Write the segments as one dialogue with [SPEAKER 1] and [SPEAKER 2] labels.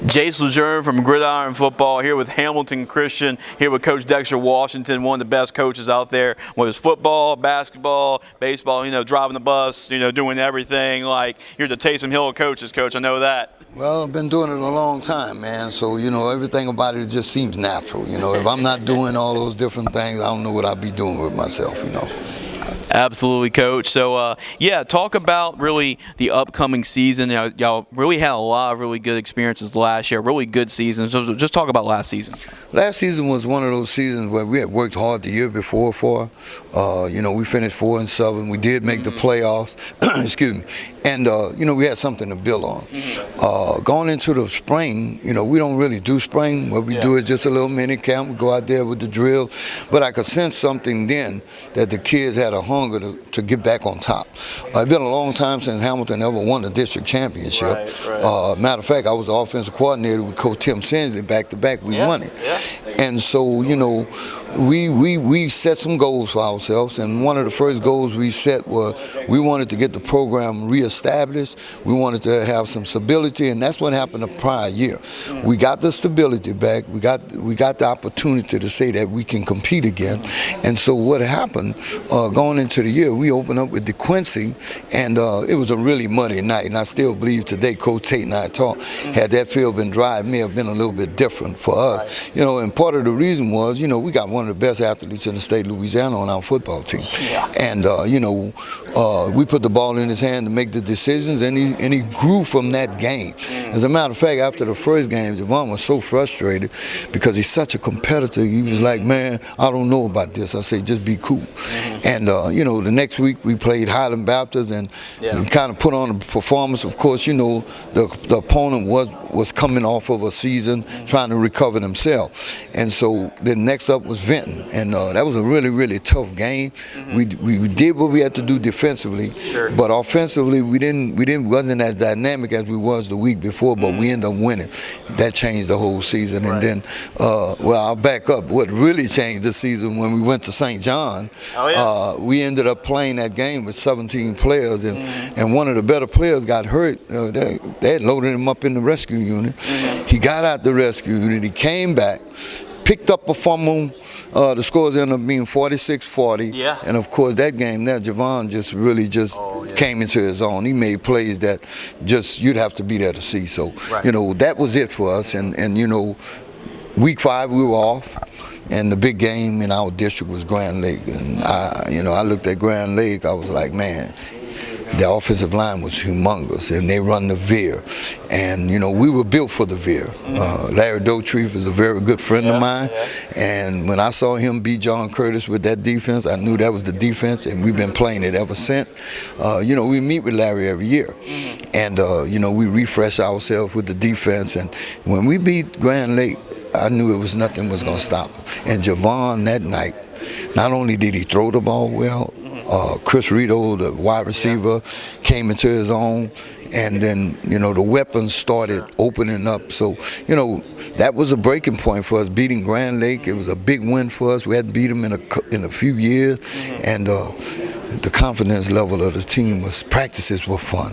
[SPEAKER 1] Jace Lejeune from Gridiron Football here with Hamilton Christian, here with Coach Dexter Washington, one of the best coaches out there, whether it's football, basketball, baseball, driving the bus, doing everything. Like, you're the Taysom Hill of coaches, Coach, I know that.
[SPEAKER 2] Well, I've been doing it a long time, man, so, everything about it just seems natural. If I'm not doing all those different things, I don't know what I'd be doing with myself,
[SPEAKER 1] Absolutely, Coach. So, talk about really the upcoming season. Y'all really had a lot of really good experiences last year, really good seasons. So just talk about last season.
[SPEAKER 2] Last season was one of those seasons where we had worked hard the year before for. We finished 4-7. We did make the playoffs. Excuse me. And, we had something to build on. Going into the spring, we don't really do spring. What we do is just a little mini camp. We go out there with the drill. But I could sense something then that the kids had a hunger to get back on top. It's been a long time since Hamilton ever won the district championship. Right. Matter of fact, I was the offensive coordinator with Coach Tim Sinsley back-to-back. We won it. Yeah. And so, we set some goals for ourselves, and one of the first goals we set was we wanted to get the program reestablished. We wanted to have some stability, and that's what happened the prior year. We got the stability back. We got the opportunity to say that we can compete again. And so what happened going into the year, we opened up with DeQuincy, and it was a really muddy night. And I still believe today, Coach Tate and I talked, had that field been dry, it may have been a little bit different for us. And part of the reason was, we got one of the best athletes in the state of Louisiana on our football team. Yeah. And, we put the ball in his hand to make the decisions, and he grew from that game. As a matter of fact, after the first game, Javon was so frustrated because he's such a competitor. He was like, man, I don't know about this. I say, just be cool. And, the next week we played Highland Baptist, and we kind of put on a performance. Of course, the opponent was coming off of a season trying to recover themselves. And so then next up was Vinton, and that was a really, really tough game. We did what we had to do defensively, but offensively wasn't as dynamic as we was the week before, but we ended up winning. That changed the whole season. And then, I'll back up. What really changed the season when we went to St. John, we ended up playing that game with 17 players, and one of the better players got hurt. They had loaded him up in the rescue unit. He got out the rescue unit. He came back, picked up a fumble. The scores ended up being 46-40. Yeah. And of course, that game there, Javon came into his own. He made plays that you'd have to be there to see. So, that was it for us. And week 5 we were off. And the big game in our district was Grand Lake. And I looked at Grand Lake, I was like, man, the offensive line was humongous, and they run the veer. And, we were built for the veer. Larry Dotrief is a very good friend of mine. And when I saw him beat John Curtis with that defense, I knew that was the defense, and we've been playing it ever since. We meet with Larry every year. And, we refresh ourselves with the defense. And when we beat Grand Lake, I knew nothing was going to stop him. And Javon that night, not only did he throw the ball well, Chris Rito, the wide receiver, came into his own, and then, the weapons started opening up. So, that was a breaking point for us, beating Grand Lake. It was a big win for us. We hadn't beat them in a few years, and the confidence level of the team practices were fun.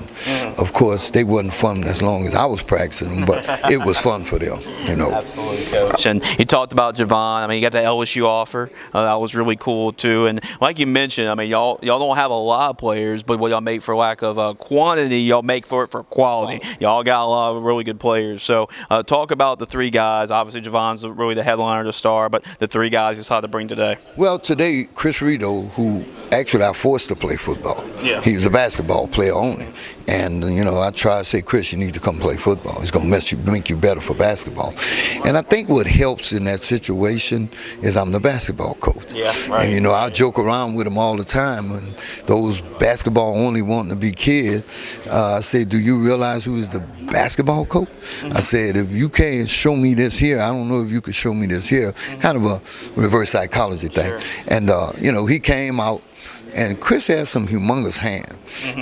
[SPEAKER 2] Of course, they wasn't fun as long as I was practicing them, but it was fun for them,
[SPEAKER 1] Absolutely, Coach. And you talked about Javon. You got the LSU offer. That was really cool, too. And like you mentioned, y'all don't have a lot of players, but what y'all make for lack of quantity, y'all make for quality. Y'all got a lot of really good players. So talk about the 3 guys. Obviously, Javon's really the headliner, the star, but the 3 guys you decided to bring today.
[SPEAKER 2] Well, today, Chris Rito, who actually I forced to play football. Yeah. He was a basketball player only. And, I try to say, Chris, you need to come play football. It's going to make you better for basketball. And I think what helps in that situation is I'm the basketball coach. Yeah, right. And, I joke around with him all the time. And those basketball only wanting to be kids, I say, do you realize who is the basketball coach? I said, if you can't show me this here, I don't know if you could show me this here. Kind of a reverse psychology thing. Sure. And, he came out. And Chris had some humongous hands.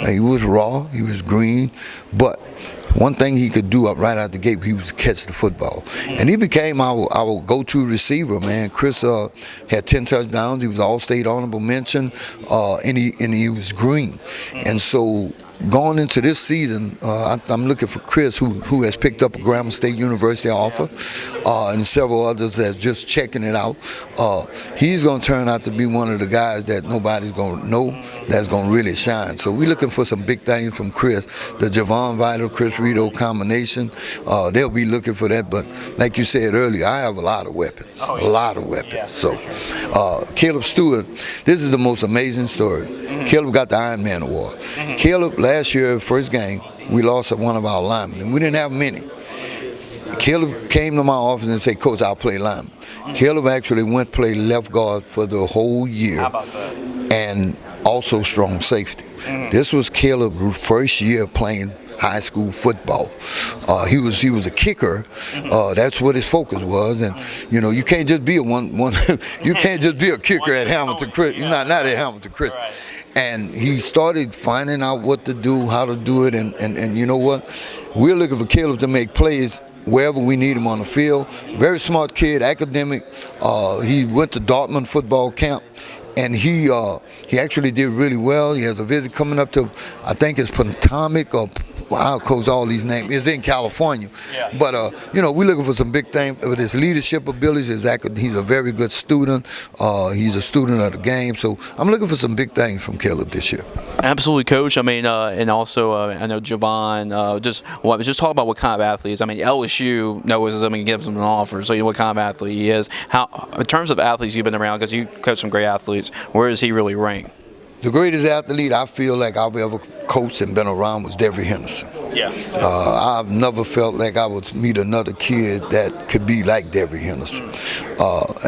[SPEAKER 2] He was raw, he was green, but one thing he could do right out the gate, he was catch the football. And he became our go-to receiver, man. Chris had 10 touchdowns. He was all-state honorable mention, and he was green. And so going into this season, I'm looking for Chris, who has picked up a Grambling State University offer, and several others that's just checking it out. He's going to turn out to be one of the guys that nobody's going to know that's going to really shine. So we're looking for some big things from Chris. The Javon Vital, Chris Rito combination, they'll be looking for that. But like you said earlier, I have a lot of weapons, a lot of weapons.
[SPEAKER 1] Yeah,
[SPEAKER 2] so Caleb Stewart, this is the most amazing story. Caleb got the Iron Man award. Caleb, last year, first game, we lost one of our linemen, and we didn't have many. Caleb came to my office and said, "Coach, I'll play lineman." Caleb actually went play left guard for the whole year.
[SPEAKER 1] How about that?
[SPEAKER 2] And also strong safety. This was Caleb's first year playing high school football. He was a kicker. That's what his focus was, and you can't just be you can't just be a kicker at Hamilton Chris. Not at Hamilton Chris.
[SPEAKER 1] Right.
[SPEAKER 2] And he started finding out what to do, how to do it, and you know what? We're looking for Caleb to make plays wherever we need him on the field. Very smart kid, academic. He went to Dortmund football camp, and he actually did really well. He has a visit coming up to, I think it's Potomac or I'll coach all these names. It's in California.
[SPEAKER 1] Yeah.
[SPEAKER 2] But, we're looking for some big things. With his leadership abilities, he's a very good student. He's a student of the game. So I'm looking for some big things from Caleb this year.
[SPEAKER 1] Absolutely, Coach. I mean, and also I know Javon. Just talk about what kind of athlete he is. I mean, LSU knows him and gives him an offer. So you know what kind of athlete he is. How, in terms of athletes you've been around, because you coach some great athletes, where is he really ranked?
[SPEAKER 2] The greatest athlete I feel like I've ever coached and been around was Devery Henderson.
[SPEAKER 1] Yeah.
[SPEAKER 2] I've never felt like I would meet another kid that could be like Devery Henderson.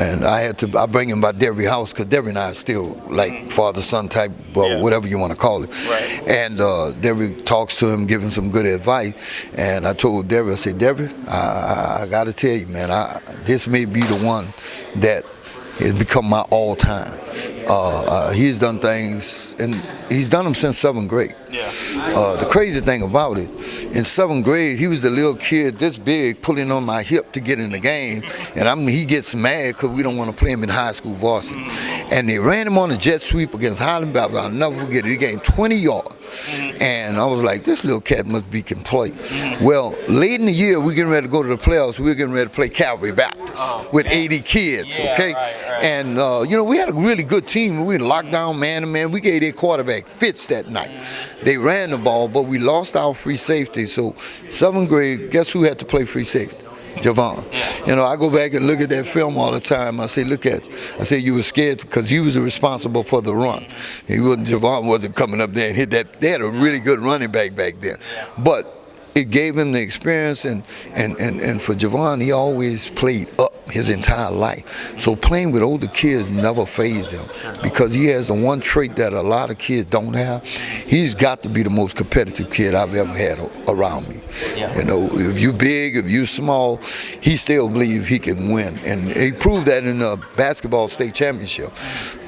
[SPEAKER 2] And I bring him by Devery House because Devery and I are still like father-son type, whatever you want to call it.
[SPEAKER 1] Right.
[SPEAKER 2] And Devery talks to him, give him some good advice. And I told Devery, I said, Devery, I got to tell you, man, this may be the one that has become my all-time. He's done things, and he's done them since 7th grade.
[SPEAKER 1] Yeah.
[SPEAKER 2] The crazy thing about it, in 7th grade, he was the little kid this big pulling on my hip to get in the game, and he gets mad because we don't want to play him in high school varsity. And they ran him on a jet sweep against Highland Baptist. I'll never forget it. He gained 20 yards. And I was like, this little cat can play. Well, late in the year, we're getting ready to go to the playoffs. We're getting ready to play Calvary Baptist with 80 kids, okay?
[SPEAKER 1] Right.
[SPEAKER 2] And, we had a really good team. We locked down man-to-man. We gave their quarterback fits that night. They ran the ball, but we lost our free safety. So 7th grade, guess who had to play free safety? Javon. I go back and look at that film all the time. I say, look at you. I say, you were scared because he was responsible for the run. Javon wasn't coming up there and hit that. They had a really good running back then. But it gave him the experience, and for Javon, he always played up his entire life. So playing with older kids never fazed him because he has the one trait that a lot of kids don't have. He's got to be the most competitive kid I've ever had around me.
[SPEAKER 1] Yeah.
[SPEAKER 2] If you big, if you small, he still believes he can win. And he proved that in the basketball state championship,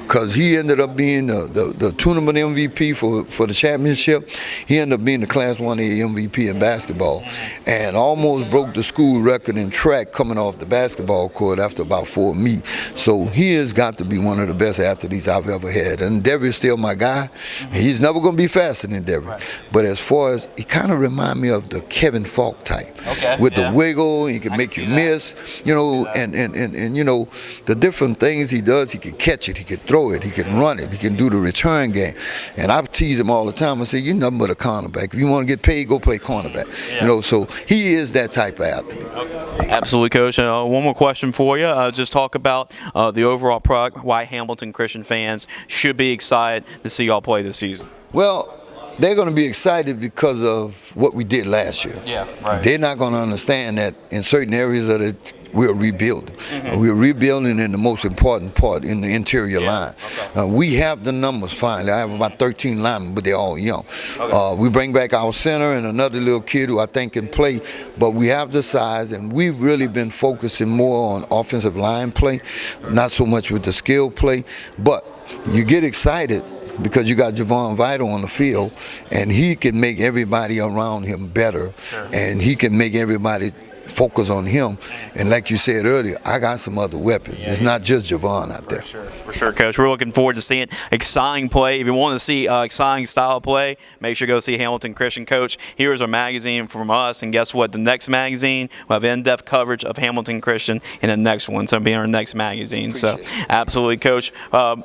[SPEAKER 2] because he ended up being the tournament MVP for the championship. He ended up being the Class 1A MVP in basketball and almost broke the school record in track coming off the basketball court after about 4 meets. So he has got to be one of the best athletes I've ever had. And Devery's still my guy. He's never going to be faster than Devery. Right. But as far as, he kind of reminds me of the Kevin Falk type.
[SPEAKER 1] Okay.
[SPEAKER 2] With the wiggle, he can make you miss, and the different things he does. He can catch it, he can throw it, he can run it, he can do the return game. And I tease him all the time. I say, you're nothing but a cornerback. If you want to get paid, go play cornerback. Yeah. So he is that type of athlete.
[SPEAKER 1] Okay. Absolutely, Coach. One more question for you. Just talk about the overall product, why Hamilton Christian fans should be excited to see y'all play this season.
[SPEAKER 2] Well, they're going to be excited because of what we did last year.
[SPEAKER 1] Yeah, right.
[SPEAKER 2] They're not going to understand that in certain areas of it, we're rebuilding. We're rebuilding in the most important part, in the interior line. Okay. We have the numbers finally. I have about 13 linemen, but they're all young. Okay. We bring back our center and another little kid who I think can play, but we have the size, and we've really been focusing more on offensive line play, not so much with the skill play. But you get excited because you got Javon Vital on the field, and he can make everybody around him better, and he can make everybody focus on him. And like you said earlier, I got some other weapons. It's not just Javon out there.
[SPEAKER 1] For sure, Coach. We're looking forward to seeing exciting play. If you want to see exciting style play, make sure to go see Hamilton Christian. Coach, here's our magazine from us, and guess what? The next magazine will have in-depth coverage of Hamilton Christian in the next one. So it'll be our next magazine. So absolutely, Coach.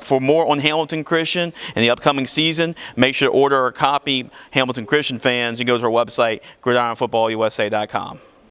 [SPEAKER 1] For more on Hamilton Christian and the upcoming season, make sure to order or copy. Hamilton Christian fans, you can go to our website, gridironfootballusa.com.